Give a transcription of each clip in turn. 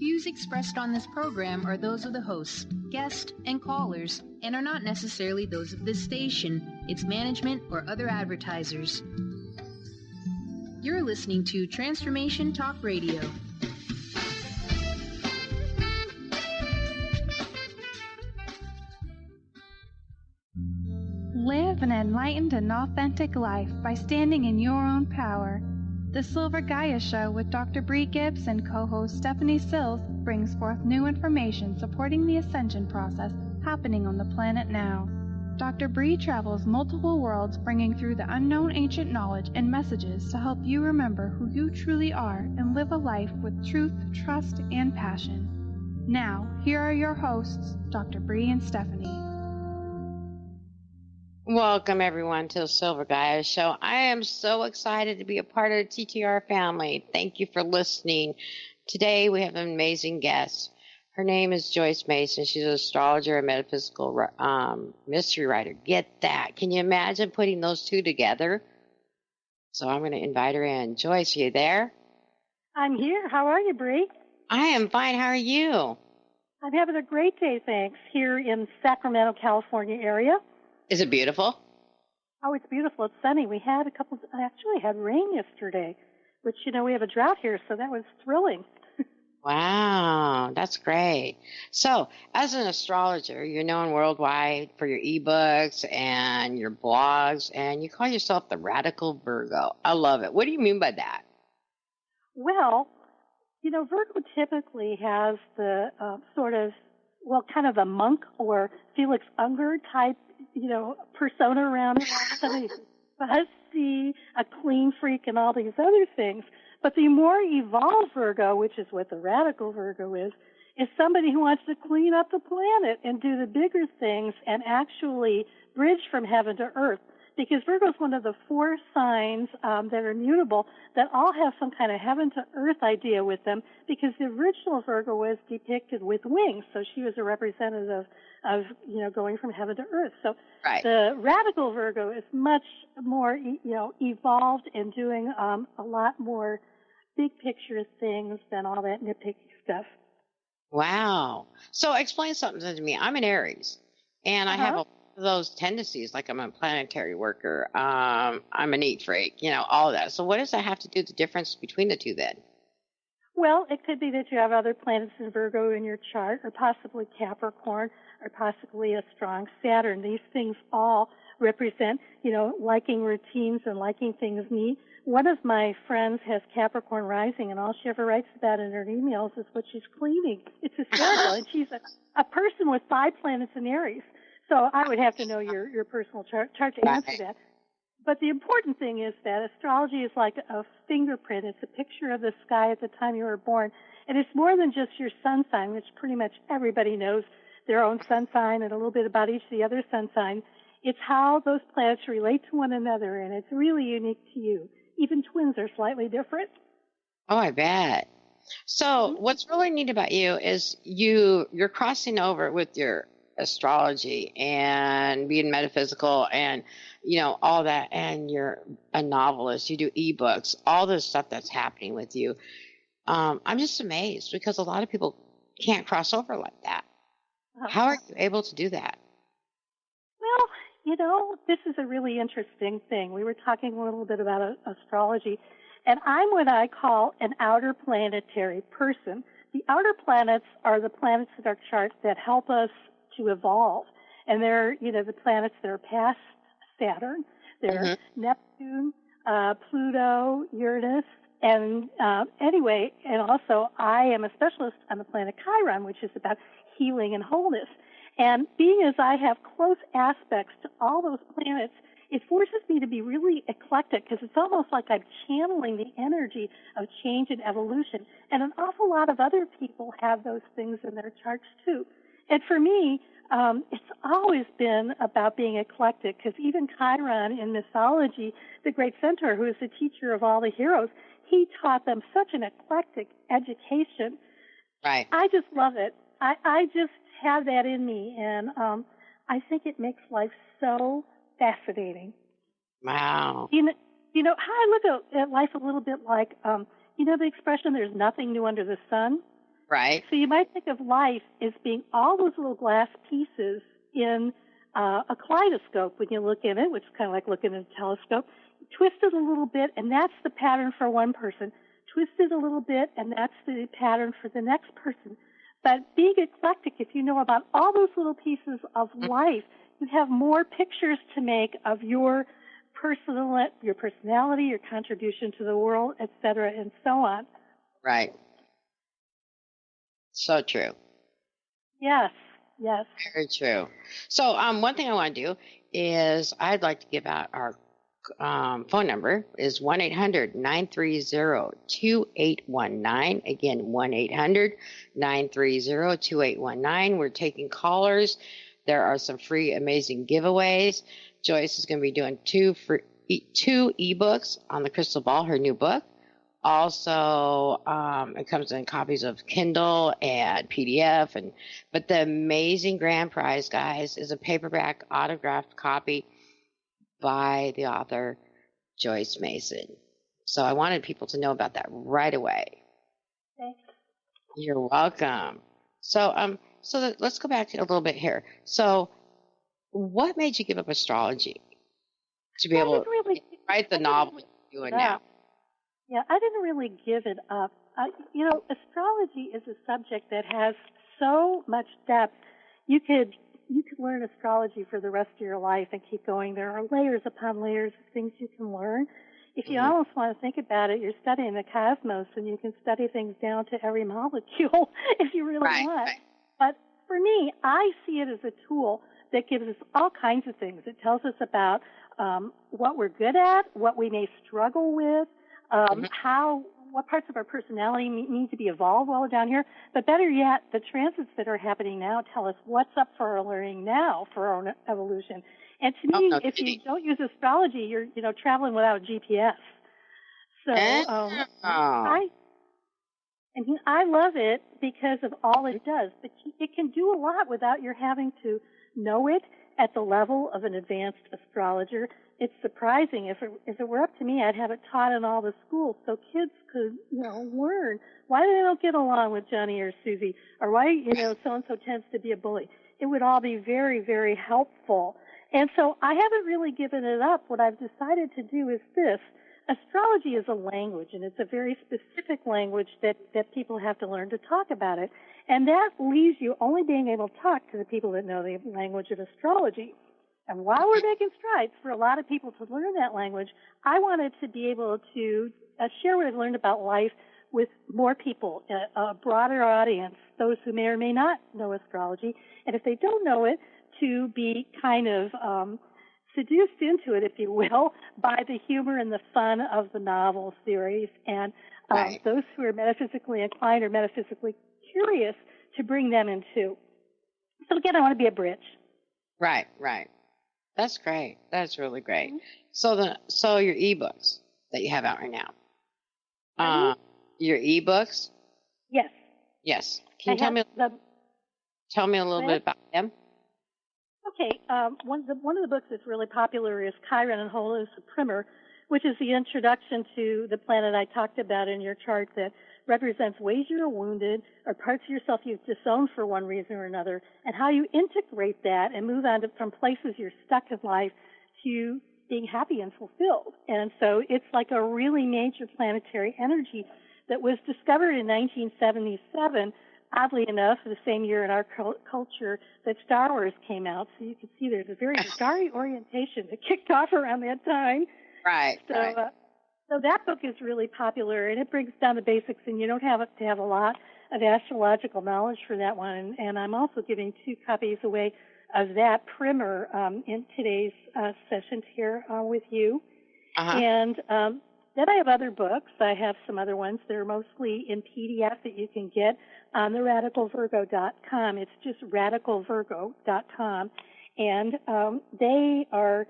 Views expressed on this program are those of the hosts, guests, and callers, and are not necessarily those of this station, its management, or other advertisers. You're listening to Transformation Talk Radio. Live an enlightened and authentic life by standing in your own power. The Silver Gaia Show with Dr. Bree Gibbs and co-host Stephanie Sills brings forth new information supporting the ascension process happening on the planet now. Dr. Bree travels multiple worlds bringing through the unknown ancient knowledge and messages to help you remember who you truly are and live a life with truth, trust, and passion. Now, here are your hosts, Dr. Bree and Stephanie. Welcome, everyone, to the Silver Gaia Show. I am so excited to be a part of the TTR family. Thank you for listening. Today, we have an amazing guest. Her name is Joyce Mason. She's an astrologer and metaphysical mystery writer. Get that. Can you imagine putting those two together? So I'm going to invite her in. Joyce, are you there? I'm here. How are you, Bree? I am fine. How are you? I'm having a great day, thanks, here in Sacramento, California area. Is it beautiful? Oh, it's beautiful. It's sunny. We had I actually had rain yesterday, which, we have a drought here, so that was thrilling. Wow, that's great. So, as an astrologer, you're known worldwide for your ebooks and your blogs, and you call yourself the Radiical Virgo. I love it. What do you mean by that? Well, Virgo typically has the kind of a monk or Felix Unger type, persona around it. Somebody who's fussy, a clean freak, and all these other things. But the more evolved Virgo, which is what the Radical Virgo is somebody who wants to clean up the planet and do the bigger things and actually bridge from heaven to earth. Because Virgo is one of the 4 signs that are mutable that all have some kind of heaven to earth idea with them, because the original Virgo was depicted with wings, so she was a representative of going from heaven to earth. So right. The Radical Virgo is much more evolved and doing a lot more big picture things than all that nitpicky stuff. Wow. So explain something to me. I'm an Aries, and I have those tendencies, like I'm a planetary worker, I'm a neat freak, all of that. So what does that have to do, the difference between the two then? Well, it could be that you have other planets in Virgo in your chart, or possibly Capricorn, or possibly a strong Saturn. These things all represent, liking routines and liking things neat. One of my friends has Capricorn rising, and all she ever writes about in her emails is what she's cleaning. It's hysterical, and she's a person with 5 planets in Aries. So I would have to know your personal chart to answer that. But the important thing is that astrology is like a fingerprint. It's a picture of the sky at the time you were born. And it's more than just your sun sign, which pretty much everybody knows their own sun sign and a little bit about each of the other sun signs. It's how those planets relate to one another, and it's really unique to you. Even twins are slightly different. Oh, I bet. So what's really neat about you is you're crossing over with your astrology and being metaphysical and all that, and you're a novelist, you do ebooks, all this stuff that's happening with you. I'm just amazed, because a lot of people can't cross over like that. How are you able to do that? Well, this is a really interesting thing. We were talking a little bit about astrology, and I'm what I call an outer planetary person. The outer planets are the planets in our chart that help us to evolve. And they're, the planets that are past Saturn. They're Neptune, Pluto, Uranus, and anyway, and also I am a specialist on the planet Chiron, which is about healing and wholeness. And being as I have close aspects to all those planets, it forces me to be really eclectic, because it's almost like I'm channeling the energy of change and evolution. And an awful lot of other people have those things in their charts too. And for me, it's always been about being eclectic, because even Chiron in mythology, the great centaur, who is the teacher of all the heroes, he taught them such an eclectic education. Right. I just love it. I just have that in me, and I think it makes life so fascinating. Wow. How I look at life a little bit like, the expression, there's nothing new under the sun? Right. So you might think of life as being all those little glass pieces in a kaleidoscope when you look in it, which is kind of like looking at a telescope. Twist it a little bit, and that's the pattern for one person. Twist it a little bit, and that's the pattern for the next person. But being eclectic, if you know about all those little pieces of life, you have more pictures to make of your personality, your contribution to the world, et cetera, and so on. Right. So true. Yes, yes. Very true. So one thing I want to do is I'd like to give out our phone number is 1-800-930-2819. Again, 1-800-930-2819. We're taking callers. There are some free, amazing giveaways. Joyce is going to be doing two ebooks on the crystal ball, her new book. Also, it comes in copies of Kindle and PDF. But the amazing grand prize, guys, is a paperback autographed copy by the author, Joyce Mason. So I wanted people to know about that right away. Thanks. You're welcome. So let's go back a little bit here. So what made you give up astrology to be able to write the novel you're doing now? Yeah, I didn't really give it up. Astrology is a subject that has so much depth. You could learn astrology for the rest of your life and keep going. There are layers upon layers of things you can learn. If you almost want to think about it, you're studying the cosmos, and you can study things down to every molecule if you really want. Right. But for me, I see it as a tool that gives us all kinds of things. It tells us about what we're good at, what we may struggle with, what parts of our personality need to be evolved while we're down here. But better yet, the transits that are happening now tell us what's up for our learning now for our own evolution. And to me, if you don't use astrology, you're traveling without a GPS. So I love it because of all it does. But it can do a lot without your having to know it at the level of an advanced astrologer. It's surprising. If it were up to me, I'd have it taught in all the schools so kids could, learn why they don't get along with Johnny or Susie, or why, so-and-so tends to be a bully. It would all be very, very helpful. And so I haven't really given it up. What I've decided to do is this. Astrology is a language, and it's a very specific language that people have to learn to talk about it. And that leaves you only being able to talk to the people that know the language of astrology. And while we're making strides for a lot of people to learn that language, I wanted to be able to share what I've learned about life with more people, a broader audience, those who may or may not know astrology. And if they don't know it, to be kind of seduced into it, if you will, by the humor and the fun of the novel series. And those who are metaphysically inclined or metaphysically curious, to bring them into. So again, I want to be a bridge. Right. That's great. That's really great. Mm-hmm. So your ebooks that you have out right now. Your ebooks? Yes. Yes. Can you tell me a little bit about them? Okay. One of the books that's really popular is Chiron and Holus Primer, which is the introduction to the planet I talked about in your chart that represents ways you're wounded or parts of yourself you've disowned for one reason or another, and how you integrate that and move on from places you're stuck in life to being happy and fulfilled. And so it's like a really major planetary energy that was discovered in 1977, oddly enough, the same year in our culture that Star Wars came out. So you can see there's a very starry orientation that kicked off around that time. Right. So that book is really popular, and it brings down the basics, and you don't have to have a lot of astrological knowledge for that one. And I'm also giving 2 copies away of that primer in today's session here with you. And then I have other books. I have some other ones. They're mostly in PDF that you can get on the radicalvirgo.com. It's just radicalvirgo.com. And they are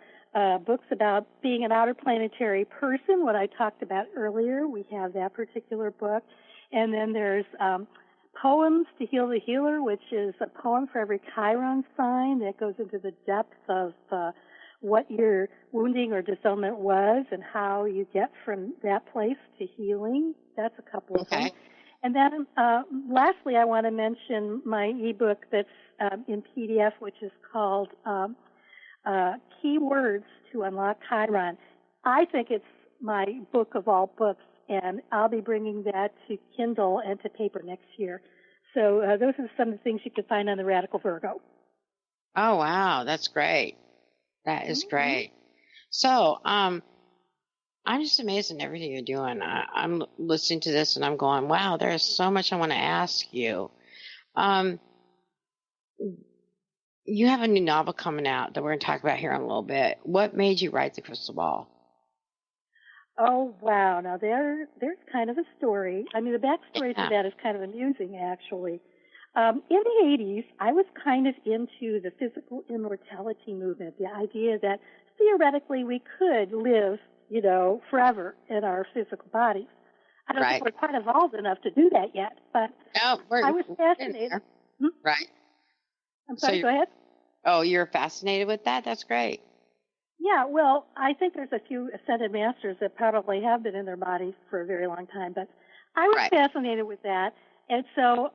books about being an outer planetary person, what I talked about earlier. We have that particular book. And then there's Poems to Heal the Healer, which is a poem for every Chiron sign that goes into the depth of what your wounding or disownment was and how you get from that place to healing. That's a couple of them. And then lastly, I want to mention my ebook that's in PDF, which is called Keywords to Unlock Chiron. I think it's my book of all books, and I'll be bringing that to Kindle and to paper next year. So those are some of the things you can find on the Radical Virgo. Oh, wow. That's great. That is great. So I'm just amazed at everything you're doing. I'm listening to this and I'm going, wow, there is so much I want to ask you. You have a new novel coming out that we're going to talk about here in a little bit. What made you write The Crystal Ball? Oh, wow. Now, there's kind of a story. I mean, the backstory to that is kind of amusing, actually. In the 80s, I was kind of into the physical immortality movement, the idea that theoretically we could live, forever in our physical bodies. I don't think we're quite evolved enough to do that yet, but I was fascinated. Right. I'm sorry, go ahead. Oh, you're fascinated with that? That's great. Yeah, well, I think there's a few ascended masters that probably have been in their bodies for a very long time, but I was fascinated with that. And so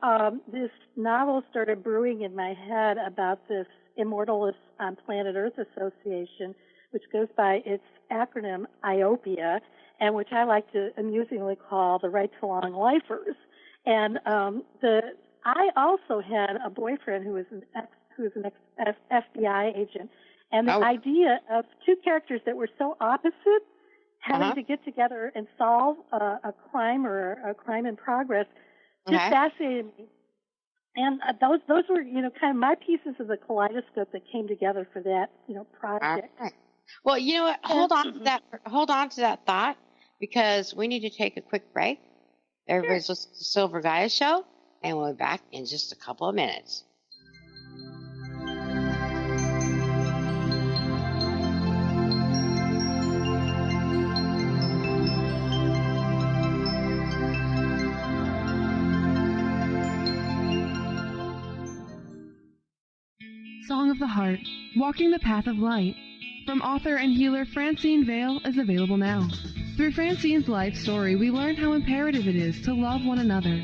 this novel started brewing in my head about this Immortalists on Planet Earth Association, which goes by its acronym IOPIA, and which I like to amusingly call the Right to Long Lifers. And I also had a boyfriend who was an FBI agent, and the idea of two characters that were so opposite having to get together and solve a crime or a crime in progress just fascinated me. And those were, kind of my pieces of the kaleidoscope that came together for that, project. Right. Well, you know what? Hold on to that thought, because we need to take a quick break. Everybody's listening to Silver Gaia Show, and we'll be back in just a couple of minutes. Song of the Heart, Walking the Path of Light, from author and healer Francine Vale, is available now. Through Francine's life story, we learn how imperative it is to love one another.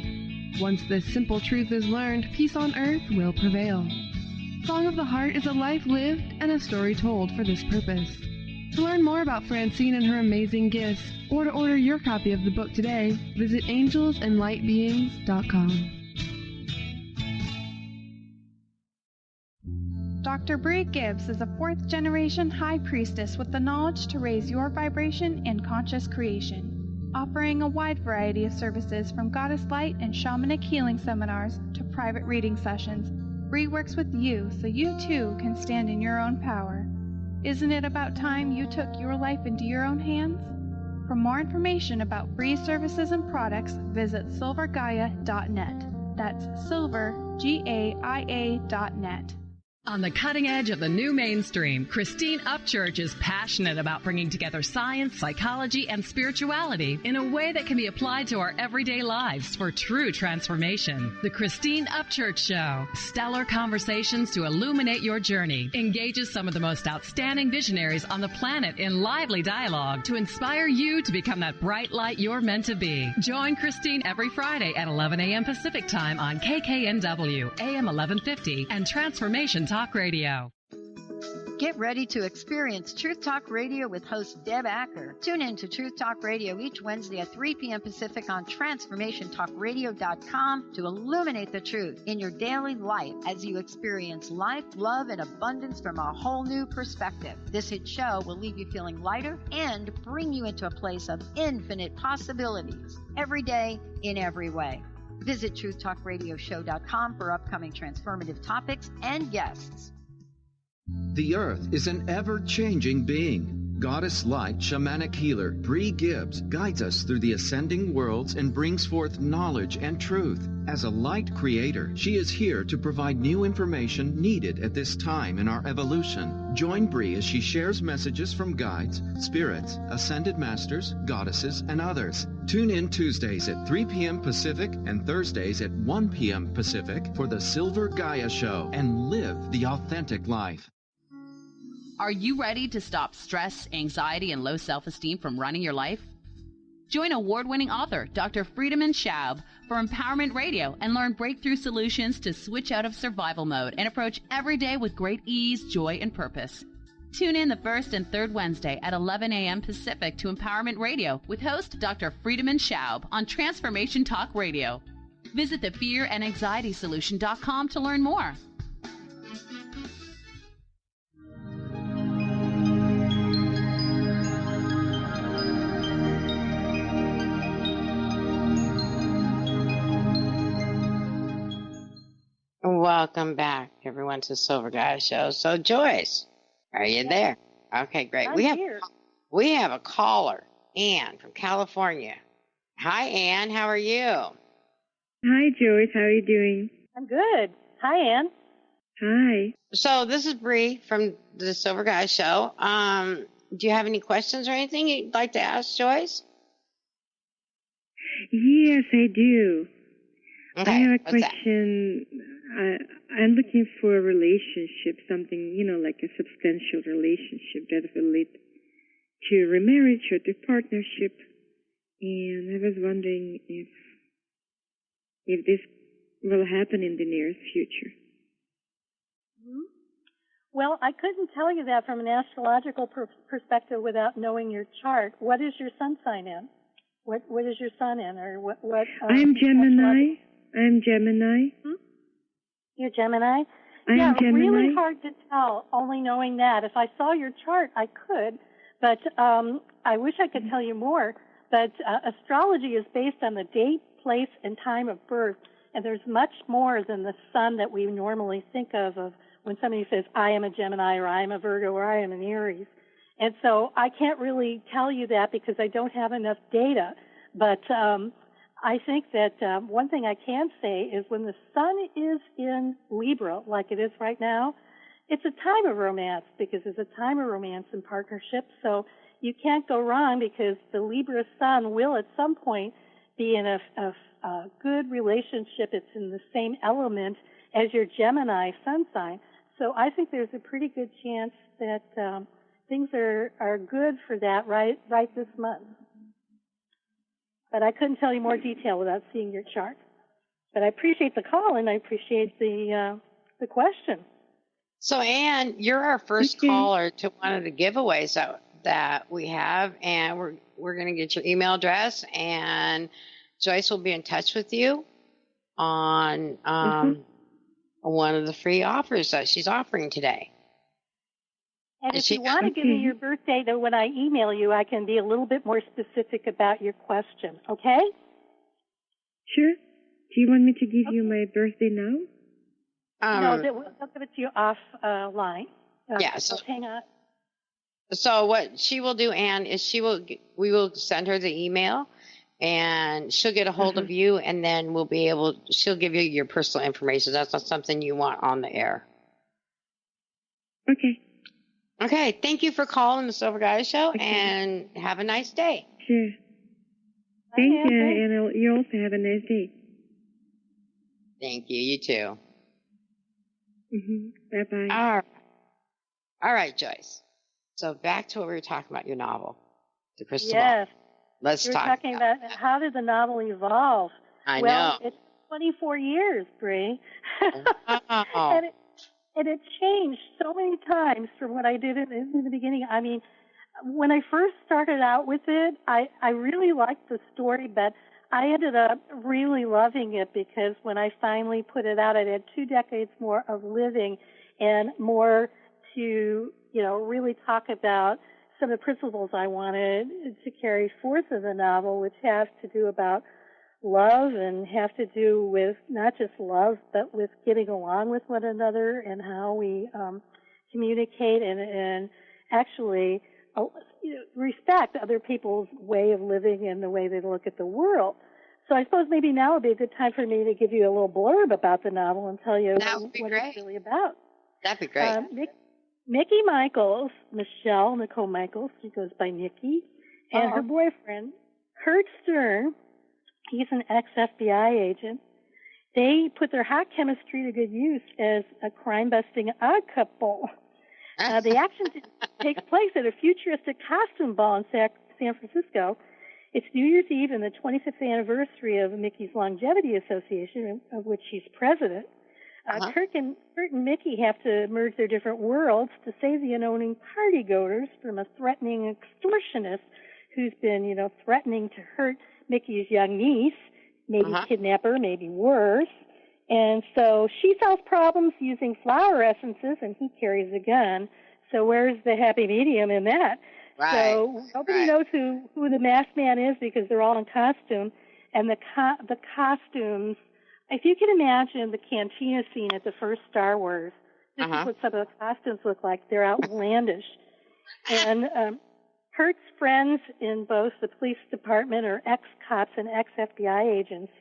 Once this simple truth is learned, peace on earth will prevail. Song of the Heart is a life lived and a story told for this purpose. To learn more about Francine and her amazing gifts, or to order your copy of the book today, visit angelsandlightbeings.com. Dr. Bree Gibbs is a fourth-generation high priestess with the knowledge to raise your vibration in conscious creation, offering a wide variety of services from goddess light and shamanic healing seminars to private reading sessions. Bree works with you so you too can stand in your own power. Isn't it about time you took your life into your own hands? For more information about Bree's services and products, visit silvergaia.net. That's silvergaia.net. On the cutting edge of the new mainstream, Christine Upchurch is passionate about bringing together science, psychology, and spirituality in a way that can be applied to our everyday lives for true transformation. The Christine Upchurch Show, stellar conversations to illuminate your journey, engages some of the most outstanding visionaries on the planet in lively dialogue to inspire you to become that bright light you're meant to be. Join Christine every Friday at 11 a.m. Pacific Time on KKNW, AM 1150, and Transformation Talk Radio. Get ready to experience Truth Talk Radio with host Deb Acker. Tune in to Truth Talk Radio each Wednesday at 3 p.m. Pacific on TransformationTalkRadio.com to illuminate the truth in your daily life as you experience life, love, and abundance from a whole new perspective. This hit show will leave you feeling lighter and bring you into a place of infinite possibilities every day in every way. Visit TruthTalkRadioshow.com for upcoming transformative topics and guests. The Earth is an ever-changing being. Goddess Light Shamanic Healer Bree Gibbs guides us through the ascending worlds and brings forth knowledge and truth. As a light creator, she is here to provide new information needed at this time in our evolution. Join Bree as she shares messages from guides, spirits, ascended masters, goddesses, and others. Tune in Tuesdays at 3 p.m. Pacific and Thursdays at 1 p.m. Pacific for the Silver Gaia Show and live the authentic life. Are you ready to stop stress, anxiety, and low self-esteem from running your life? Join award-winning author Dr. Friedemann Schaub for Empowerment Radio and learn breakthrough solutions to switch out of survival mode and approach every day with great ease, joy, and purpose. Tune in the first and third Wednesday at 11 a.m. Pacific to Empowerment Radio with host Dr. Friedemann Schaub on Transformation Talk Radio. Visit thefearandanxietysolution.com to learn more. Welcome back, everyone, to Silver Gaia Show. So, Joyce, are you there? Okay, great. I'm here. We have a caller, Ann from California. Hi, Ann. How are you? Hi, Joyce. How are you doing? I'm good. Hi, Ann. Hi. So, this is Bree from the Silver Gaia Show. Do you have any questions or anything you'd like to ask Joyce? Yes, I do. Okay, I have a question. I'm looking for a relationship, something, like a substantial relationship that will lead to remarriage or to partnership. And I was wondering if this will happen in the nearest future. Well, I couldn't tell you that from an astrological perspective without knowing your chart. What is your sun sign in? What is your sun in, or what? I'm Gemini. I'm Gemini. You're Gemini? I'm Gemini. Really hard to tell, only knowing that. If I saw your chart, I could, but I wish I could tell you more. But astrology is based on the date, place, and time of birth, and there's much more than the sun that we normally think of when somebody says, I am a Gemini, or I am a Virgo, or I am an Aries. And so I can't really tell you that because I don't have enough data, but I think that one thing I can say is when the sun is in Libra, like it is right now, it's a time of romance because it's a time of romance and partnership. So you can't go wrong because the Libra sun will at some point be in a good relationship. It's in the same element as your Gemini sun sign. So I think there's a pretty good chance that things are good for that right this month. But I couldn't tell you more detail without seeing your chart. But I appreciate the call and I appreciate the question. So, Ann, you're our first caller to one of the giveaways that we have, and we're going to get your email address, and Joyce will be in touch with you on one of the free offers that she's offering today. And if you want to give me your birthday, then when I email you, I can be a little bit more specific about your question, okay? Sure. Do you want me to give you my birthday now? No, I'll give it to you offline. Yeah. So hang on. So what she will do, Ann, is we will send her the email, and she'll get a hold of you, and then she'll give you your personal information. That's not something you want on the air. Okay. Okay, thank you for calling the Silver Gaia Show, and have a nice day. Sure. Thank you, and you also have a nice day. Thank you. You too. Bye-bye. All right, Joyce. So back to what we were talking about, your novel, The Crystal Ball. Yes. Let's talk talking about how did the novel evolve? I know. It's 24 years, Bree. Wow. And it changed so many times from what I did in the beginning. I mean, when I first started out with it, I really liked the story, but I ended up really loving it because when I finally put it out, I had 2 decades more of living and more to, really talk about some of the principles I wanted to carry forth in the novel, which have to do about love and have to do with not just love, but with getting along with one another and how we communicate and actually respect other people's way of living and the way they look at the world. So I suppose maybe now would be a good time for me to give you a little blurb about the novel and tell you what it's really about. That'd be great. Nikki Michaels, Nicole Michaels, she goes by Nikki, and her boyfriend, Kurt Stern, he's an ex-FBI agent. They put their hot chemistry to good use as a crime-busting odd couple. The action takes place at a futuristic costume ball in San Francisco, It's New Year's Eve and the 25th anniversary of Mickey's Longevity Association, of which she's president. Kurt and Mickey have to merge their different worlds to save the unknowing partygoers from a threatening extortionist who's been, threatening to hurt Mickey's young niece, maybe kidnap her, maybe worse. And so she solves problems using flower essences, and he carries a gun. So where's the happy medium in that? Right. So nobody knows who the masked man is because they're all in costume, and the costumes. If you can imagine the cantina scene at the first Star Wars, this is what some of the costumes look like. They're outlandish. And Kurt's friends in both the police department or ex-cops and ex-FBI agents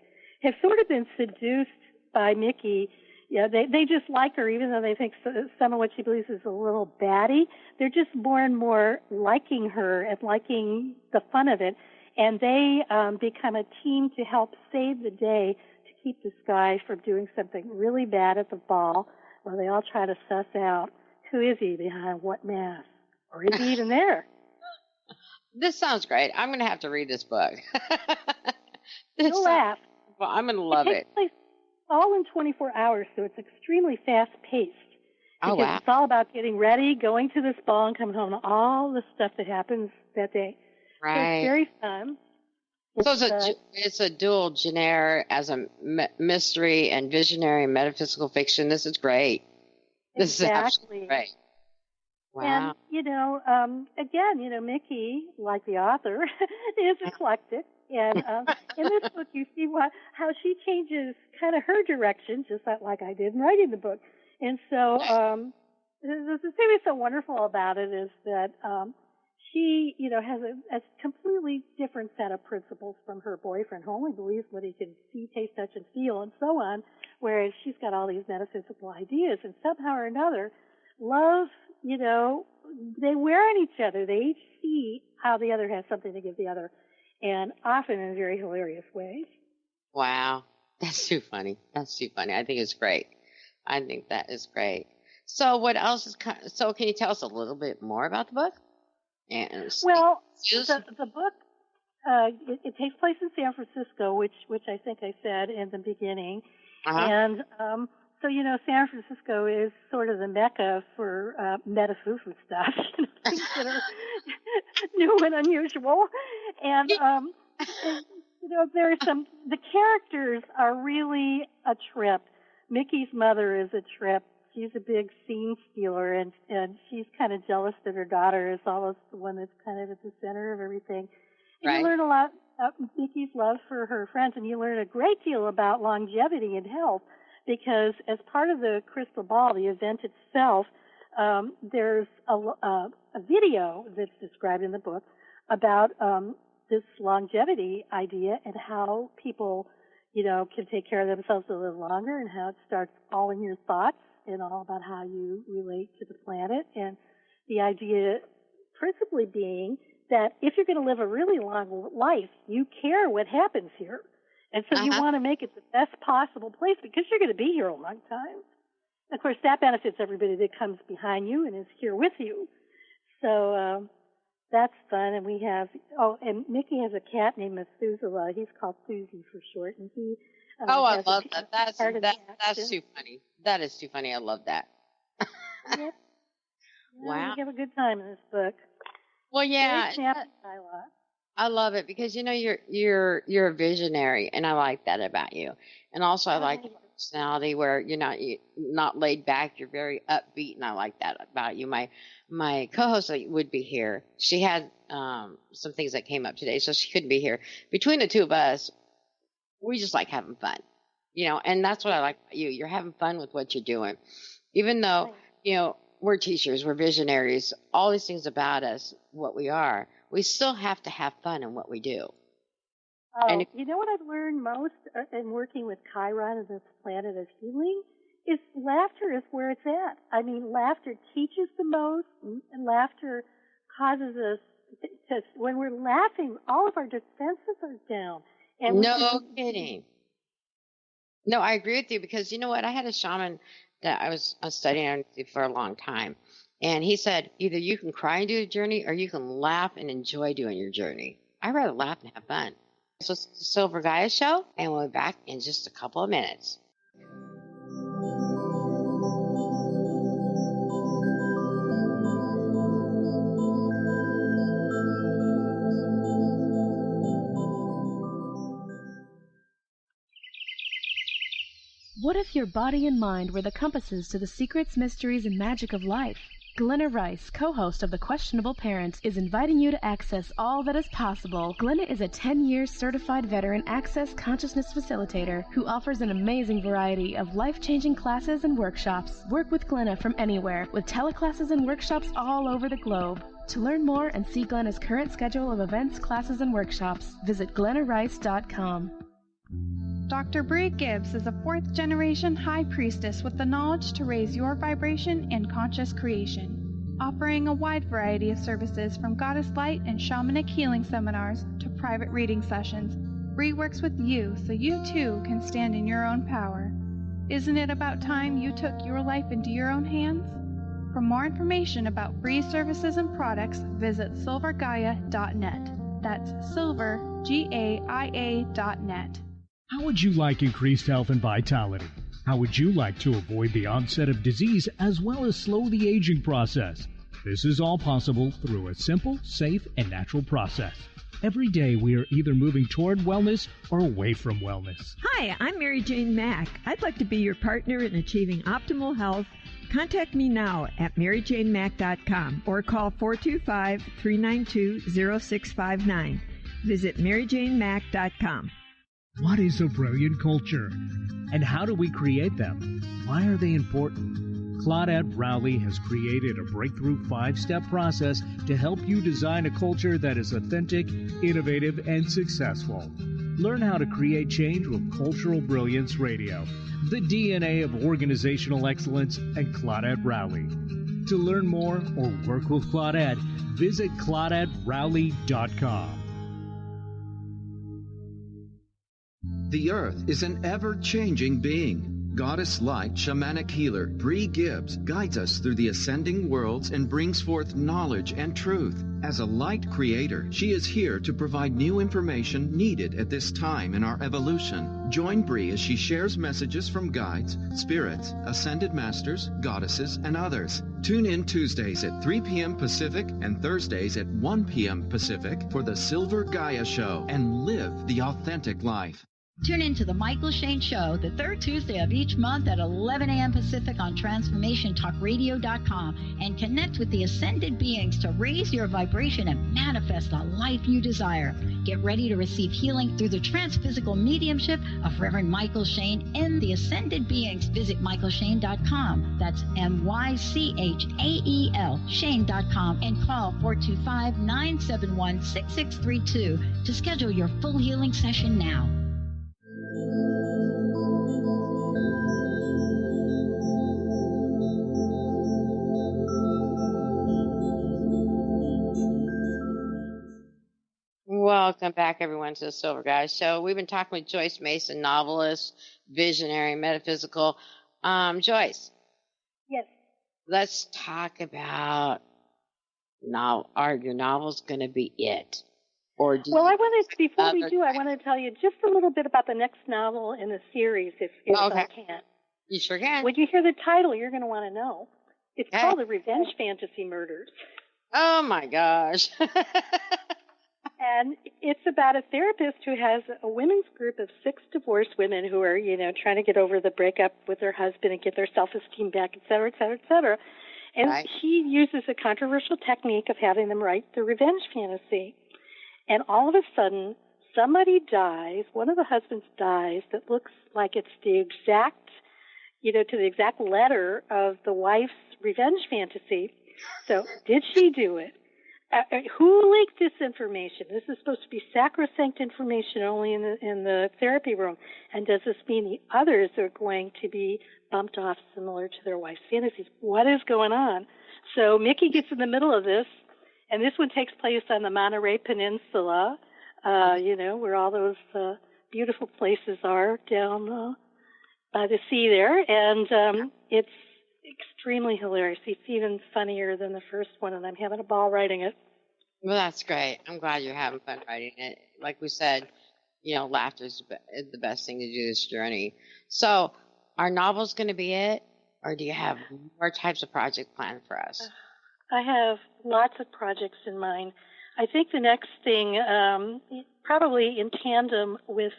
have sort of been seduced by Mickey. Yeah, they just like her, even though they think some of what she believes is a little batty. They're just more and more liking her and liking the fun of it. And they become a team to help save the day, keep this guy from doing something really bad at the ball, while they all try to suss out who is he behind what mask, or is he even there? This sounds great. I'm going to have to read this book. You'll laugh. Well, I'm going to love it. It takes place all in 24 hours, so it's extremely fast-paced. Oh, wow. It's all about getting ready, going to this ball, and coming home to all the stuff that happens that day. Right. So it's very fun. So it's a dual genre as a mystery and visionary metaphysical fiction. This is great. This is absolutely great. Wow. And, again, Mickey, like the author, is eclectic. And in this book, you see how she changes kind of her direction, just like I did in writing the book. And so the thing that's so wonderful about it is that she, has a completely different set of principles from her boyfriend, who only believes what he can see, taste, touch, and feel, and so on, whereas she's got all these metaphysical ideas. And somehow or another, love, they wear on each other. They each see how the other has something to give the other, and often in very hilarious ways. Wow. That's too funny. That's too funny. I think it's great. I think that is great. So what else is, so can you tell us a little bit more about the book? Well, the book, it takes place in San Francisco, which I think I said in the beginning. And so, San Francisco is sort of the mecca for metafufu stuff, things that are new and unusual. And, the characters are really a trip. Mickey's mother is a trip. She's a big scene stealer, and she's kind of jealous that her daughter is always the one that's kind of at the center of everything. And you learn a lot about Mickey's love for her friends, and you learn a great deal about longevity and health, because as part of the crystal ball, the event itself, there's a video that's described in the book about this longevity idea and how people, can take care of themselves a little longer, and how it starts all in your thoughts and all about how you relate to the planet. And the idea principally being that if you're going to live a really long life, you care what happens here. And so you want to make it the best possible place, because you're going to be here a long time. Of course, that benefits everybody that comes behind you and is here with you. So that's fun. And we have, and Mickey has a cat named Methuselah. He's called Susie for short. And he I love that. That's too funny. That is too funny. I love that. Yep. Wow. We have a good time in this book. Well, yeah. I love it because you're a visionary, and I like that about you. And also, I like your personality where you're not laid back. You're very upbeat, and I like that about you. My co-host would be here. She had some things that came up today, so she couldn't be here. Between the two of us, we just like having fun, and that's what I like about you. You're having fun with what you're doing. Even though, we're teachers, we're visionaries, all these things about us, what we are, we still have to have fun in what we do. Oh, and you know what I've learned most in working with Chiron and this planet of healing is laughter is where it's at. I mean, laughter teaches the most, and laughter causes us to, when we're laughing, all of our defenses are down. And no kidding. No, I agree with you, because you know what? I had a shaman that I was studying for a long time, and he said either you can cry and do a journey, or you can laugh and enjoy doing your journey. I rather laugh and have fun. So it's the Silver Gaia Show, and we'll be back in just a couple of minutes. What if your body and mind were the compasses to the secrets, mysteries, and magic of life? Glenna Rice, co-host of The Questionable Parent, is inviting you to access all that is possible. Glenna is a 10-year certified veteran access consciousness facilitator who offers an amazing variety of life-changing classes and workshops. Work with Glenna from anywhere, with teleclasses and workshops all over the globe. To learn more and see Glenna's current schedule of events, classes, and workshops, visit glennarice.com. Dr. Bree Gibbs is a fourth-generation high priestess with the knowledge to raise your vibration in conscious creation, offering a wide variety of services from goddess light and shamanic healing seminars to private reading sessions. Bree works with you so you too can stand in your own power. Isn't it about time you took your life into your own hands? For more information about Bree's services and products, visit silvergaia.net. That's silvergaia.net. How would you like increased health and vitality? How would you like to avoid the onset of disease as well as slow the aging process? This is all possible through a simple, safe, and natural process. Every day we are either moving toward wellness or away from wellness. Hi, I'm Mary Jane Mack. I'd like to be your partner in achieving optimal health. Contact me now at maryjanemack.com or call 425-392-0659. Visit maryjanemack.com. What is a brilliant culture? And how do we create them? Why are they important? Claudette Rowley has created a breakthrough 5-step process to help you design a culture that is authentic, innovative, and successful. Learn how to create change with Cultural Brilliance Radio, the DNA of organizational excellence, and Claudette Rowley. To learn more or work with Claudette, visit ClaudetteRowley.com. The Earth is an ever-changing being. Goddess light shamanic healer Bree Gibbs guides us through the ascending worlds and brings forth knowledge and truth. As a light creator, she is here to provide new information needed at this time in our evolution. Join Bree as she shares messages from guides, spirits, ascended masters, goddesses, and others. Tune in Tuesdays at 3 p.m. Pacific and Thursdays at 1 p.m. Pacific for the Silver Gaia Show and live the authentic life. Tune in to The Michael Shane Show, the third Tuesday of each month at 11 a.m. Pacific on TransformationTalkRadio.com and connect with the ascended beings to raise your vibration and manifest the life you desire. Get ready to receive healing through the transphysical mediumship of Reverend Michael Shane and the ascended beings. Visit michaelshane.com. That's MyChael, Shane.com, and call 425-971-6632 to schedule your full healing session now. Welcome back, everyone, to the Silver Gaia Show. We've been talking with Joyce Mason, novelist, visionary, metaphysical. Joyce. Yes. Let's talk about are your novels going to be it? Or before we do, I want to tell you just a little bit about the next novel in the series, if I can. You sure can. When you hear the title, you're going to want to know. It's called The Revenge Fantasy Murders. Oh, my gosh. And it's about a therapist who has a women's group of 6 divorced women who are, trying to get over the breakup with their husband and get their self-esteem back, et cetera, et cetera, et cetera. And he uses a controversial technique of having them write the revenge fantasy. And all of a sudden, somebody dies, one of the husbands dies, that looks like it's the exact, to the exact letter of the wife's revenge fantasy. So, did she do it? Who leaked this information? This is supposed to be sacrosanct information only in the therapy room. And does this mean the others are going to be bumped off similar to their wife's fantasies? What is going on? So Mickey gets in the middle of this, and this one takes place on the Monterey Peninsula, where all those beautiful places are down by the sea there. And it's extremely hilarious. It's even funnier than the first one, and I'm having a ball writing it. Well, that's great. I'm glad you're having fun writing it. Like we said, laughter is the best thing to do this journey. So, our novel's going to be it, or do you have more types of project planned for us? I have lots of projects in mind. I think the next thing, probably in tandem with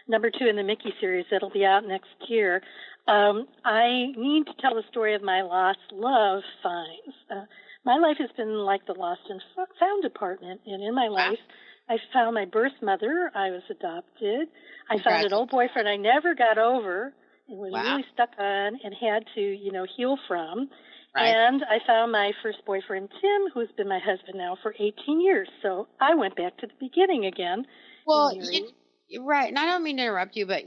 number 2 in the Mickey series that'll be out next year, I need to tell the story of my lost love finds. My life has been like the lost and found department, and in my life, I found my birth mother. I was adopted. I found an old boyfriend I never got over and was really stuck on and had to, heal from. Right. And I found my first boyfriend, Tim, who's been my husband now for 18 years. So I went back to the beginning again. Well, right. And I don't mean to interrupt you, but,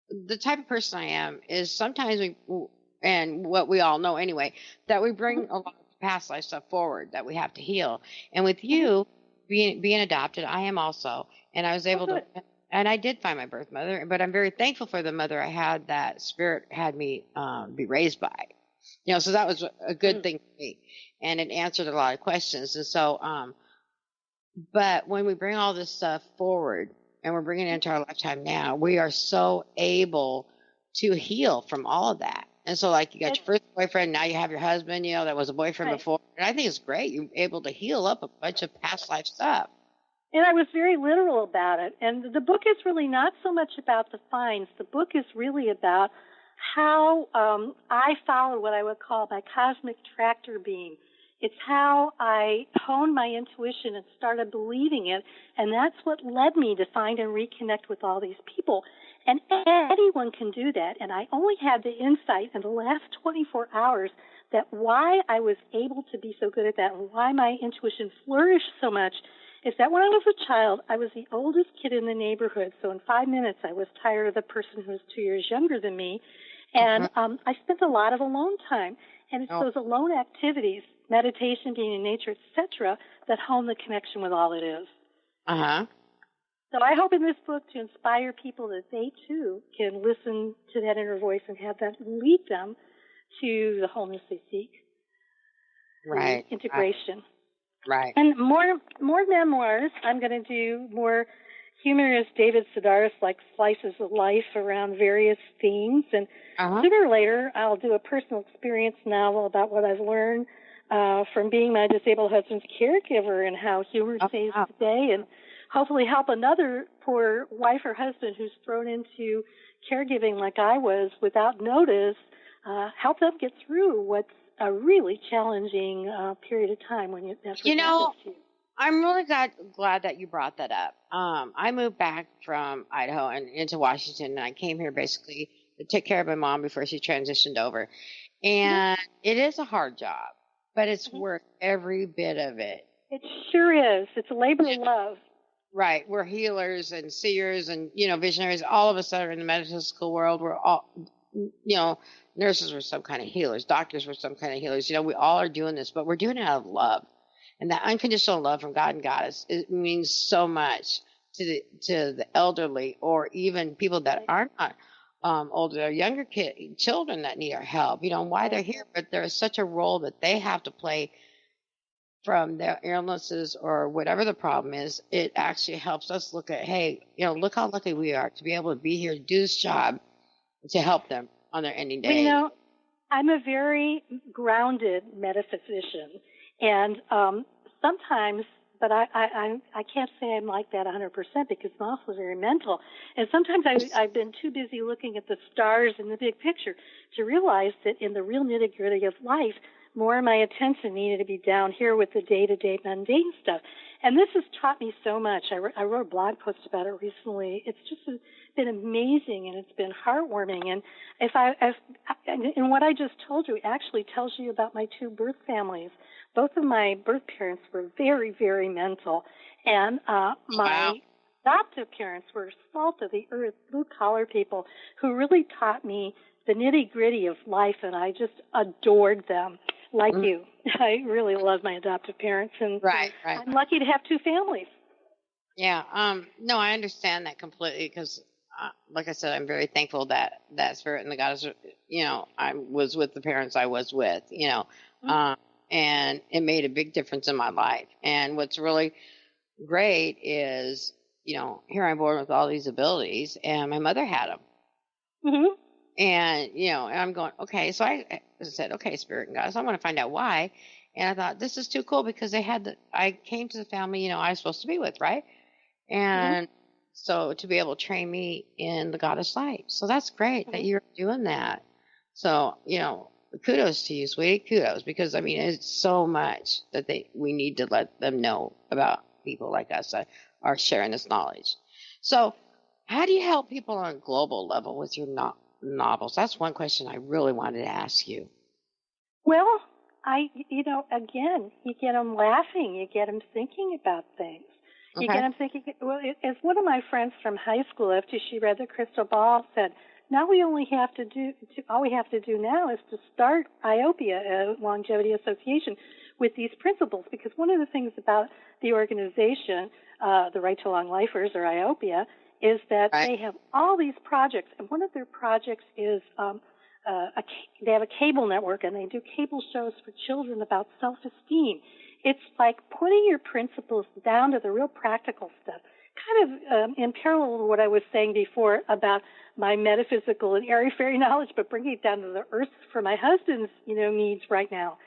the type of person I am is sometimes and what we all know anyway, that we bring a lot of past life stuff forward that we have to heal. And with you being adopted, I am also. And I was able to, and I did find my birth mother, but I'm very thankful for the mother I had that Spirit had me be raised by. So that was a good thing for me. And it answered a lot of questions. And so, but when we bring all this stuff forward and we're bringing it into our lifetime now, we are so able to heal from all of that. And so, like, you got your first boyfriend, now you have your husband, that was a boyfriend before. And I think it's great. You're able to heal up a bunch of past life stuff. And I was very literal about it. And the book is really not so much about the finds. The book is really about how I followed what I would call my cosmic tractor beam. It's how I honed my intuition and started believing it. And that's what led me to find and reconnect with all these people. And anyone can do that. And I only had the insight in the last 24 hours that why I was able to be so good at that and why my intuition flourished so much is that when I was a child, I was the oldest kid in the neighborhood. So in 5 minutes, I was tired of the person who was 2 years younger than me. And I spent a lot of alone time. And it's those alone activities, meditation, being in nature, etc., that hone the connection with all it is. So I hope in this book to inspire people that they, too, can listen to that inner voice and have that lead them to the wholeness they seek. Right. Integration. Right. And more memoirs. I'm going to do more humorous David Sedaris-like slices of life around various themes. And sooner or later, I'll do a personal experience novel about what I've learned from being my disabled husband's caregiver and how humor saves the day, and hopefully help another poor wife or husband who's thrown into caregiving like I was without notice, help them get through what's a really challenging period of time when that's what happens to you. I'm really glad that you brought that up. I moved back from Idaho and into Washington, and I came here basically to take care of my mom before she transitioned over. And it is a hard job, but it's worth every bit of it. It sure is. It's a labor of love. Right. We're healers and seers and, visionaries. All of us that are in the metaphysical world, we're all, nurses were some kind of healers. Doctors were some kind of healers. We all are doing this, but we're doing it out of love. And that unconditional love from God and Goddess, it means so much to the elderly or even people that are not older or younger children that need our help. Why they're here, but there is such a role that they have to play from their illnesses or whatever the problem is. It actually helps us look at, hey, look how lucky we are to be able to be here to do this job to help them on their ending day. I'm a very grounded metaphysician. And sometimes, but I can't say I'm like that 100% because I'm also very mental. And sometimes I've been too busy looking at the stars and the big picture to realize that in the real nitty-gritty of life, more of my attention needed to be down here with the day-to-day mundane stuff. And this has taught me so much. I wrote a blog post about it recently. It's just been amazing, and it's been heartwarming. And and what I just told you actually tells you about my 2 birth families. Both of my birth parents were very, very mental, and my adoptive parents were salt of the earth, blue-collar people who really taught me the nitty-gritty of life, and I just adored them. Like you. I really love my adoptive parents, and I'm lucky to have 2 families. Yeah. No, I understand that completely because, like I said, I'm very thankful that Spirit and the Goddess, I was with the parents I was with, and and it made a big difference in my life. And what's really great is, here I'm born with all these abilities, and my mother had them. Mm-hmm. And, and I'm going, okay. So I said, okay, Spirit and Goddess, I want to find out why. And I thought, this is too cool, because I came to the family, I was supposed to be with, right? And so to be able to train me in the Goddess light. So that's great that you're doing that. So, kudos to you, sweetie. Kudos, because it's so much that we need to let them know about people like us that are sharing this knowledge. So how do you help people on a global level with your novels? That's one question I really wanted to ask you. Well, again, you get them laughing, you get them thinking about things. You get them thinking, well, as one of my friends from high school, after she read The Crystal Ball, said, now all we have to do now is to start IOPIA, Longevity Association, with these principles, because one of the things about the organization, the Right to Long Lifers, or IOPIA, is that they have all these projects, and one of their projects is they have a cable network, and they do cable shows for children about self-esteem. It's like putting your principles down to the real practical stuff, kind of in parallel to what I was saying before about my metaphysical and airy-fairy knowledge, but bringing it down to the earth for my husband's, needs right now.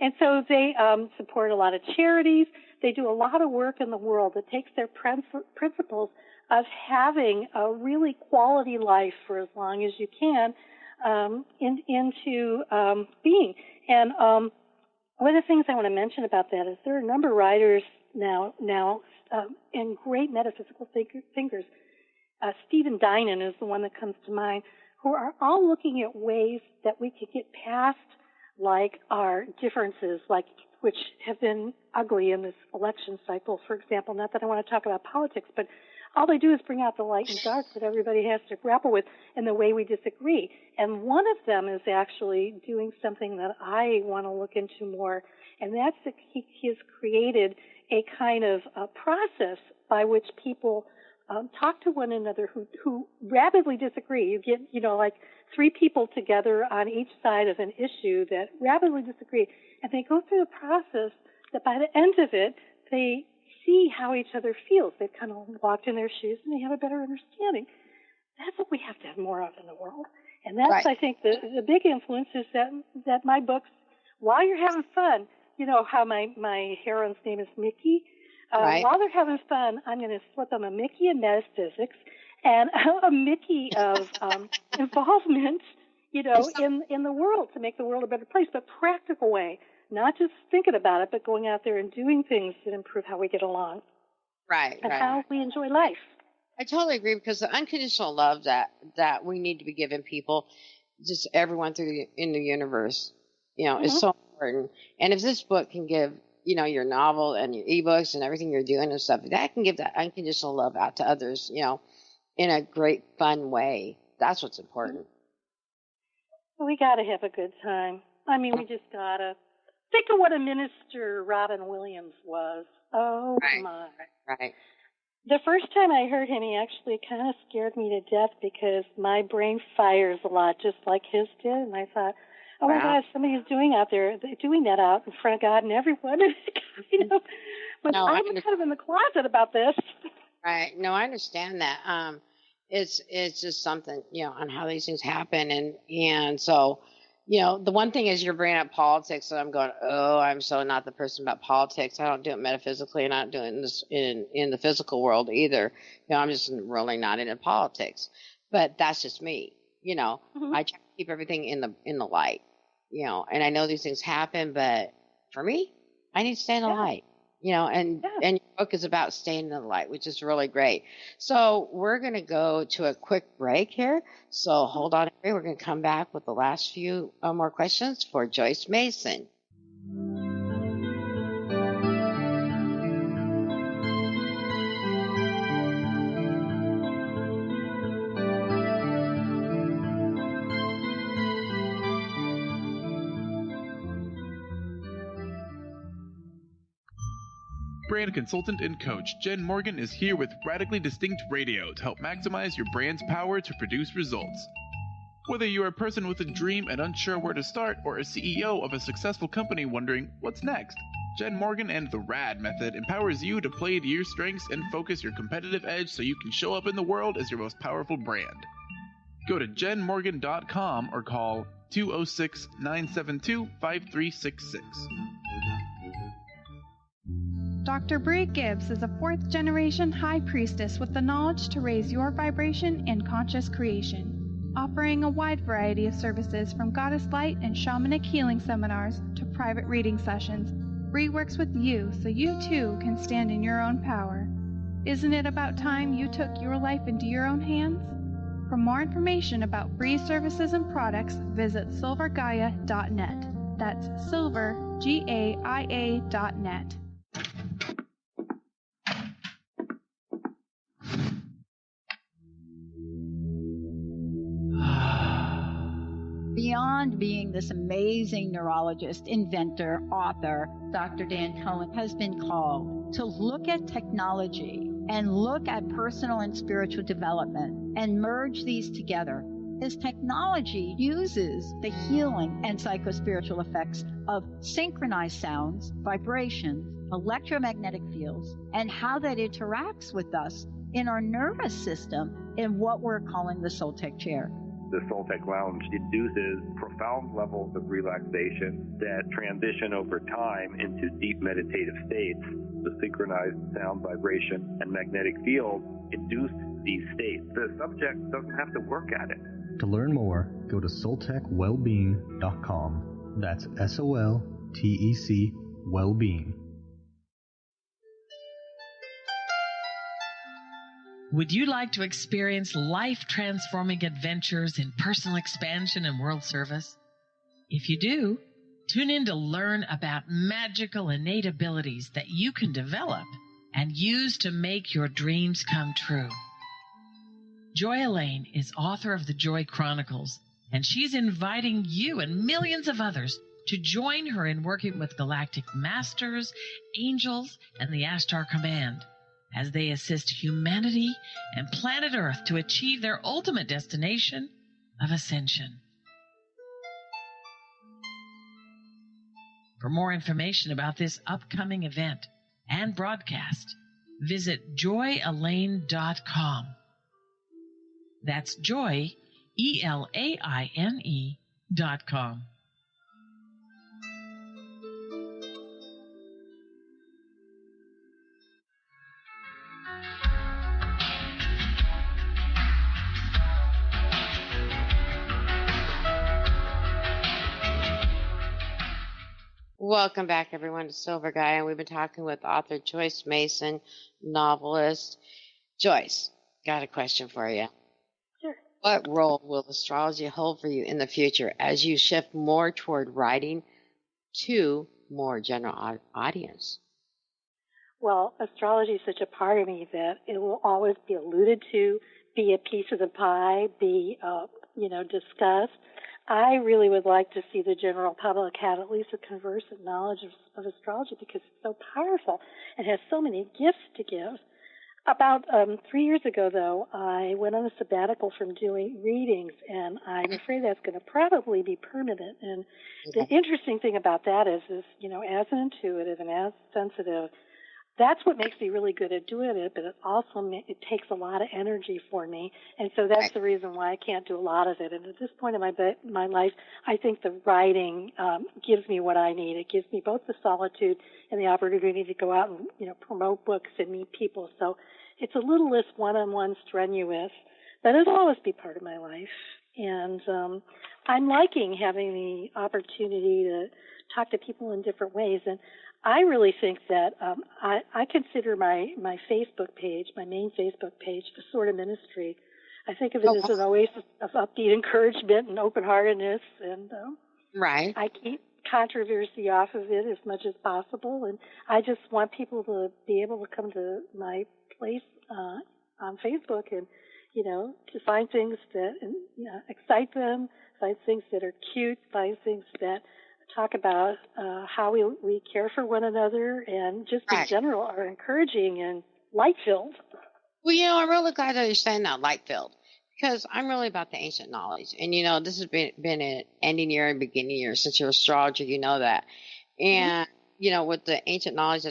And so they support a lot of charities. They do a lot of work in the world that takes their principles of having a really quality life for as long as you can into being. And one of the things I want to mention about that is there are a number of writers now and great metaphysical thinkers. Stephen Dinan is the one that comes to mind, who are all looking at ways that we could get past like our differences, which have been ugly in this election cycle, for example. Not that I want to talk about politics, but all they do is bring out the light and dark that everybody has to grapple with in the way we disagree. And one of them is actually doing something that I want to look into more, and that's that he has created a kind of process by which people talk to one another who rapidly disagree. You get, like 3 people together on each side of an issue that rapidly disagree, and they go through the process that by the end of it, they see how each other feels. They've kind of walked in their shoes, and they have a better understanding. That's what we have to have more of in the world. And that's, I think, the big influence is that my books, while you're having fun, how my heroine's name is Mickey. While they're having fun, I'm going to slip them a Mickey of metaphysics and a Mickey of involvement, in the world to make the world a better place, but practical way. Not just thinking about it, but going out there and doing things that improve how we get along. And how we enjoy life. I totally agree, because the unconditional love that we need to be giving people, just everyone in the universe, is so important. And if this book can give, your novel and your ebooks and everything you're doing and stuff, that can give that unconditional love out to others, in a great, fun way. That's what's important. We got to have a good time. We just got to. Think of what a minister Robin Williams was. Oh, my. The first time I heard him, he actually kind of scared me to death, because my brain fires a lot just like his did. And I thought, oh, my God, somebody's doing that out in front of God and everyone. But I'm kind of in the closet about this. Right. No, I understand that. It's just something, on how these things happen. And so, the one thing is you're bringing up politics, and I'm going, oh, I'm so not the person about politics. I don't do it metaphysically, and I don't do it in the physical world either. I'm just really not into politics. But that's just me. I try to keep everything in the light. And I know these things happen, but for me, I need to stay in the light. And your book is about staying in the light, which is really great. So we're going to go to a quick break here. So hold on. We're going to come back with the last few more questions for Joyce Mason. Brand consultant and coach Jen Morgan is here with Radically Distinct Radio to help maximize your brand's power to produce results. Whether you're a person with a dream and unsure where to start, or a CEO of a successful company wondering what's next, Jen Morgan and the RAD method empowers you to play to your strengths and focus your competitive edge so you can show up in the world as your most powerful brand. Go to jenmorgan.com or call 206-972-5366. Dr. Bree Gibbs is a fourth-generation high priestess with the knowledge to raise your vibration and conscious creation, offering a wide variety of services from goddess light and shamanic healing seminars to private reading sessions. Bree works with you so you too can stand in your own power. Isn't it about time you took your life into your own hands? For more information about Bree's services and products, visit silvergaia.net. That's silver, Gaia.net. Beyond being this amazing neurologist, inventor, author, Dr. Dan Cohen has been called to look at technology and look at personal and spiritual development and merge these together. His technology uses the healing and psychospiritual effects of synchronized sounds, vibrations, electromagnetic fields, and how that interacts with us in our nervous system in what we're calling the Soltech chair. The Soltech Lounge induces profound levels of relaxation that transition over time into deep meditative states. The synchronized sound, vibration, and magnetic field induce these states. The subject doesn't have to work at it. To learn more, go to soltechwellbeing.com. That's SOLTEC Wellbeing. Would you like to experience life-transforming adventures in personal expansion and world service? If you do, tune in to learn about magical innate abilities that you can develop and use to make your dreams come true. Joy Elaine is author of the Joy Chronicles, and she's inviting you and millions of others to join her in working with galactic masters, angels, and the Astro Command as they assist humanity and planet Earth to achieve their ultimate destination of ascension. For more information about this upcoming event and broadcast, visit joyelaine.com. That's joy, ELAINE.com. Welcome back, everyone, to Silver Gaia. We've been talking with author Joyce Mason, novelist. Joyce, got a question for you. Sure. What role will astrology hold for you in the future as you shift more toward writing to more general audience? Well, astrology is such a part of me that it will always be alluded to, be a piece of the pie, be, discussed. I really would like to see the general public have at least a conversant knowledge of astrology because it's so powerful and has so many gifts to give. About 3 years ago, though, I went on a sabbatical from doing readings, and I'm afraid that's going to probably be permanent. And the interesting thing about that is, as an intuitive and as sensitive, that's what makes me really good at doing it, but it takes a lot of energy for me, and so that's the reason why I can't do a lot of it. And at this point in my life, I think the writing gives me what I need. It gives me both the solitude and the opportunity to go out and promote books and meet people. So it's a little less one-on-one strenuous, but it'll always be part of my life. And I'm liking having the opportunity to talk to people in different ways. And I really think that I consider my Facebook page, my main Facebook page, a sort of ministry. I think of it as an oasis of upbeat encouragement and open-heartedness, and I keep controversy off of it as much as possible. And I just want people to be able to come to my place on Facebook and to find things that excite them, find things that are cute, find things that talk about how we care for one another and just in general are encouraging and light-filled. Well, I'm really glad that you're saying that, light-filled. Because I'm really about the ancient knowledge. And, this has been an ending year and beginning year. Since you're an astrologer, you know that. And, with the ancient knowledge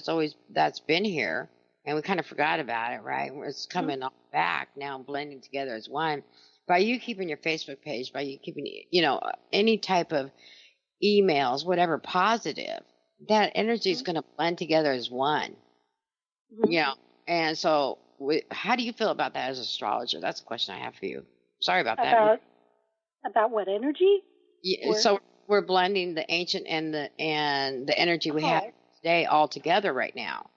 that's been here, and we kind of forgot about it, right? It's coming all back now, blending together as one. By you keeping your Facebook page, by you keeping, any type of emails, whatever positive, that energy is going to blend together as one. And so how do you feel about that as an astrologer? That's a question I have for you. Sorry about that. About what energy? Yeah, so we're blending the ancient and the energy we have today all together right now.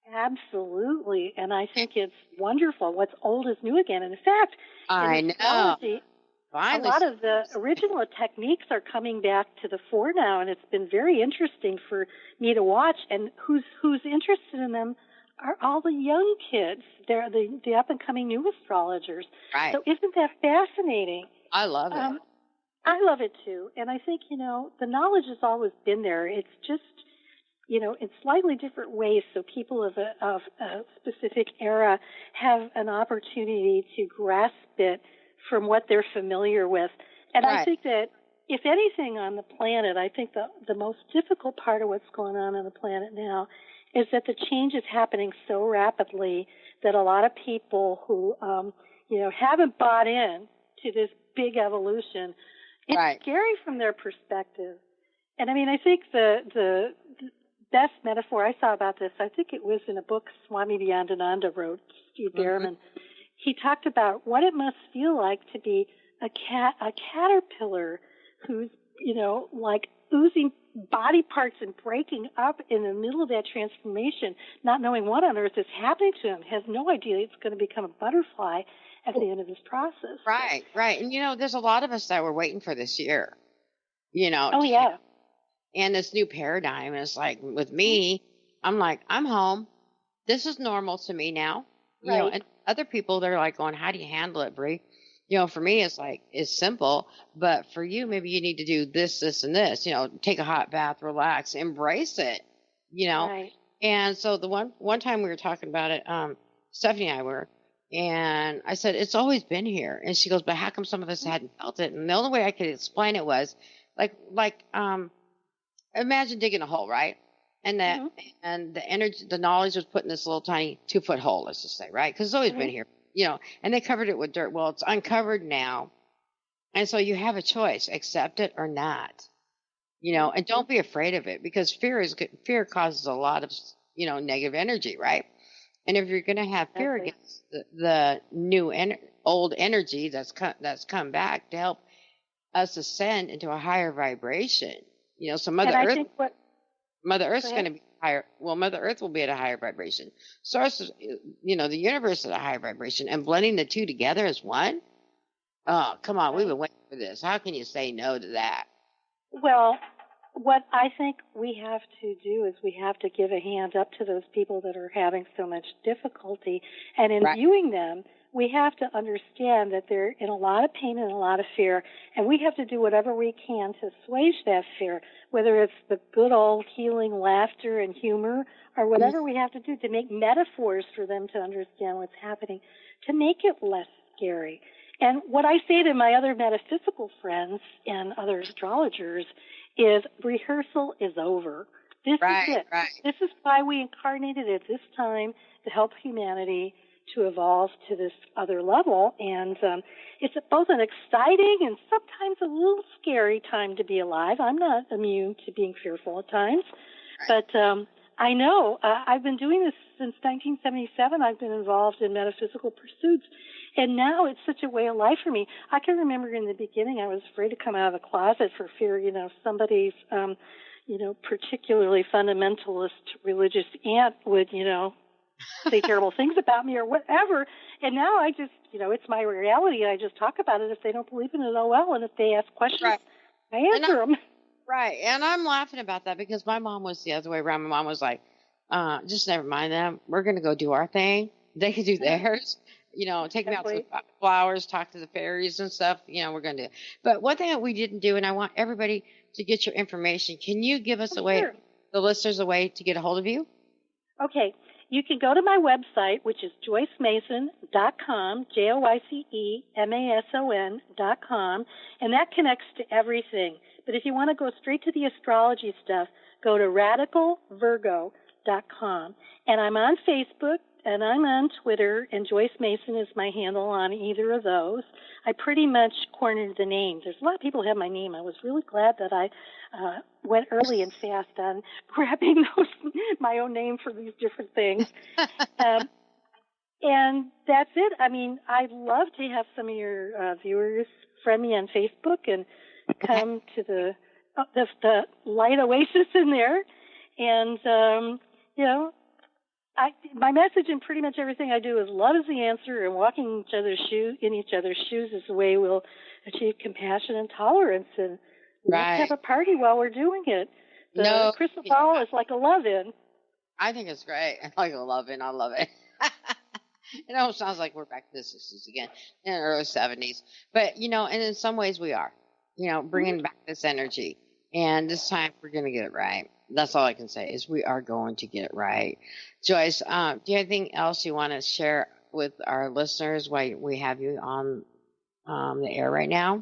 Absolutely, and I think it's wonderful. What's old is new again. And in fact, in astrology, a lot of the original techniques are coming back to the fore now, and it's been very interesting for me to watch. And who's interested in them are all the young kids. They're the up and coming new astrologers. Right. So isn't that fascinating? I love it. I love it too, and I think the knowledge has always been there. It's just in slightly different ways, so people of a specific era have an opportunity to grasp it from what they're familiar with. And I think that, if anything on the planet, I think the most difficult part of what's going on the planet now is that the change is happening so rapidly that a lot of people who, haven't bought in to this big evolution, it's scary from their perspective. And I mean, I think the best metaphor I saw about this, I think it was in a book Swami Vyandananda wrote, Steve Behrman. He talked about what it must feel like to be a caterpillar who's, like oozing body parts and breaking up in the middle of that transformation, not knowing what on earth is happening to him, has no idea it's going to become a butterfly at the end of this process. Right. And, there's a lot of us that were waiting for this year, Oh, yeah. And this new paradigm is like, with me, I'm like, I'm home. This is normal to me now. Right. And other people, they're like going, how do you handle it, Bree? For me, it's simple. But for you, maybe you need to do this, this, and this. Take a hot bath, relax, embrace it, Right. And so the one time we were talking about it, Stephanie and I were, and I said, it's always been here. And she goes, but how come some of us hadn't felt it? And the only way I could explain it was like imagine digging a hole, right? And that and the energy, the knowledge was put in this little tiny 2-foot hole, let's just say, right? Because it's always been here, and they covered it with dirt. Well, it's uncovered now. And so you have a choice, accept it or not, and don't be afraid of it, because fear causes a lot of, negative energy, right? And if you're going to have fear against the new old energy that's come back to help us ascend into a higher vibration, so Mother Earth's going to be higher. Well, Mother Earth will be at a higher vibration. Source, the universe at a higher vibration, and blending the two together as one. Oh, come on, we've been waiting for this. How can you say no to that? Well, what I think we have to do is we have to give a hand up to those people that are having so much difficulty. And in viewing them, we have to understand that they're in a lot of pain and a lot of fear, and we have to do whatever we can to assuage that fear, whether it's the good old healing laughter and humor, or whatever we have to do to make metaphors for them to understand what's happening, to make it less scary. And what I say to my other metaphysical friends and other astrologers is rehearsal is over. This is it. Right. This is why we incarnated at this time, to help humanity to evolve to this other level. And it's both an exciting and sometimes a little scary time to be alive. I'm not immune to being fearful at times. But I know I've been doing this since 1977. I've been involved in metaphysical pursuits. And now it's such a way of life for me. I can remember in the beginning I was afraid to come out of the closet for fear, somebody's, particularly fundamentalist religious aunt would, say terrible things about me or whatever. And now I just, it's my reality. I just talk about it. If they don't believe in it, oh well. And if they ask questions, I answer them. Right. And I'm laughing about that because my mom was the other way around. My mom was like, just never mind them. We're going to go do our thing. They can do theirs. Take them out to the flowers, talk to the fairies and stuff. We're going to do. But one thing that we didn't do, and I want everybody to get your information. Can you give us the listeners a way to get a hold of you? Okay. You can go to my website, which is joycemason.com, JoyceMason.com, and that connects to everything. But if you want to go straight to the astrology stuff, go to radicalvirgo.com. And I'm on Facebook, and I'm on Twitter, and Joyce Mason is my handle on either of those. I pretty much cornered the names. There's a lot of people who have my name. I was really glad that I went early and fast on grabbing my own name for these different things. And that's it. I mean, I'd love to have some of your viewers friend me on Facebook and come to the light oasis in there. And, my message in pretty much everything I do is love is the answer, and walking in each other's shoes is the way we'll achieve compassion and tolerance. And let's have a party while we're doing it. The crystal ball is like a love-in. I think it's great. Like a love-in. I love it. It almost sounds like we're back to the 60s again, in the early 70s. But, and in some ways we are, bringing back this energy. And this time we're going to get it right. That's all I can say is we are going to get it right. Joyce, do you have anything else you want to share with our listeners while we have you on the air right now?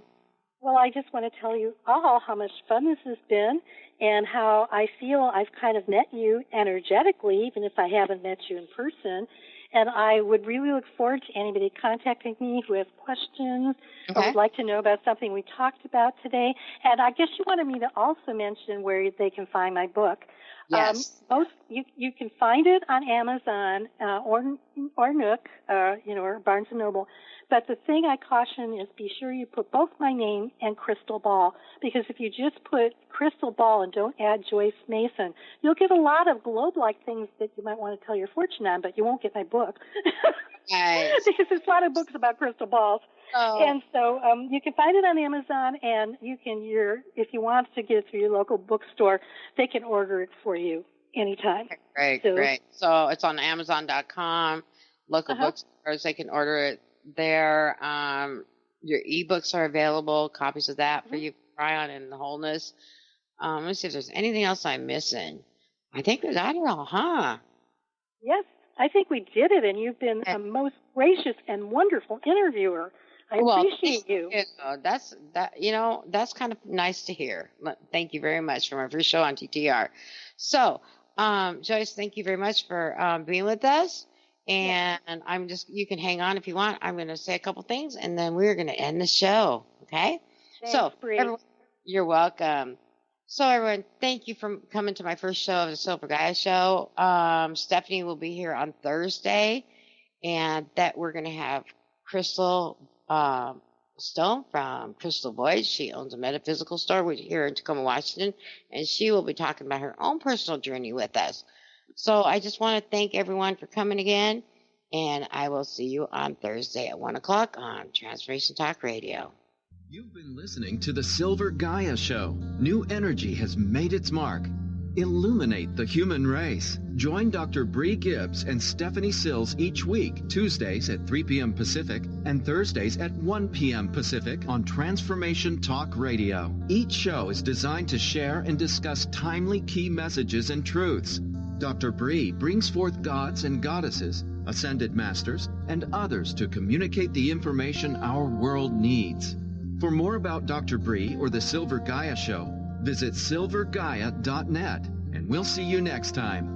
Well, I just want to tell you all how much fun this has been and how I feel I've kind of met you energetically, even if I haven't met you in person. And I would really look forward to anybody contacting me who has questions or would like to know about something we talked about today. And I guess you wanted me to also mention where they can find my book. Yes. You can find it on Amazon or Nook, or Barnes & Noble. But the thing I caution is be sure you put both my name and crystal ball, because if you just put crystal ball and don't add Joyce Mason, you'll get a lot of globe-like things that you might want to tell your fortune on, but you won't get my book. Nice. Because there's a lot of books about crystal balls. Oh. And so you can find it on Amazon, and you can, if you want to get it through your local bookstore, they can order it for you anytime. Great. So it's on Amazon.com, local bookstores, they can order it there. Your ebooks are available, copies of that for you to try on in the wholeness. Let me see if there's anything else I'm missing. I think we got it all, huh? Yes, I think we did it, and you've been a most gracious and wonderful interviewer. I appreciate you. That's kind of nice to hear. Thank you very much for my first show on TTR. So, Joyce, thank you very much for being with us. And you can hang on if you want. I'm going to say a couple things, and then we're going to end the show. Okay? Thanks, everyone, you're welcome. So, everyone, thank you for coming to my first show of the Silver Gaia Show. Stephanie will be here on Thursday, and that we're going to have Crystal Stone from Crystal Voice. She owns a metaphysical store here in Tacoma, Washington, and she will be talking about her own personal journey with us. So I just want to thank everyone for coming again, and I will see you on Thursday at 1 o'clock on Transformation Talk Radio. You've been listening to the Silver Gaia Show. New energy has made its mark. Illuminate the human race. Join Dr. Bree Gibbs and Stephanie Sills each week, Tuesdays at 3 p.m. Pacific and Thursdays at 1 p.m. Pacific on Transformation Talk Radio. Each show is designed to share and discuss timely key messages and truths. Dr. Bree brings forth gods and goddesses, ascended masters, and others to communicate the information our world needs. For more about Dr. Bree or the Silver Gaia Show, visit silvergaia.net, and we'll see you next time.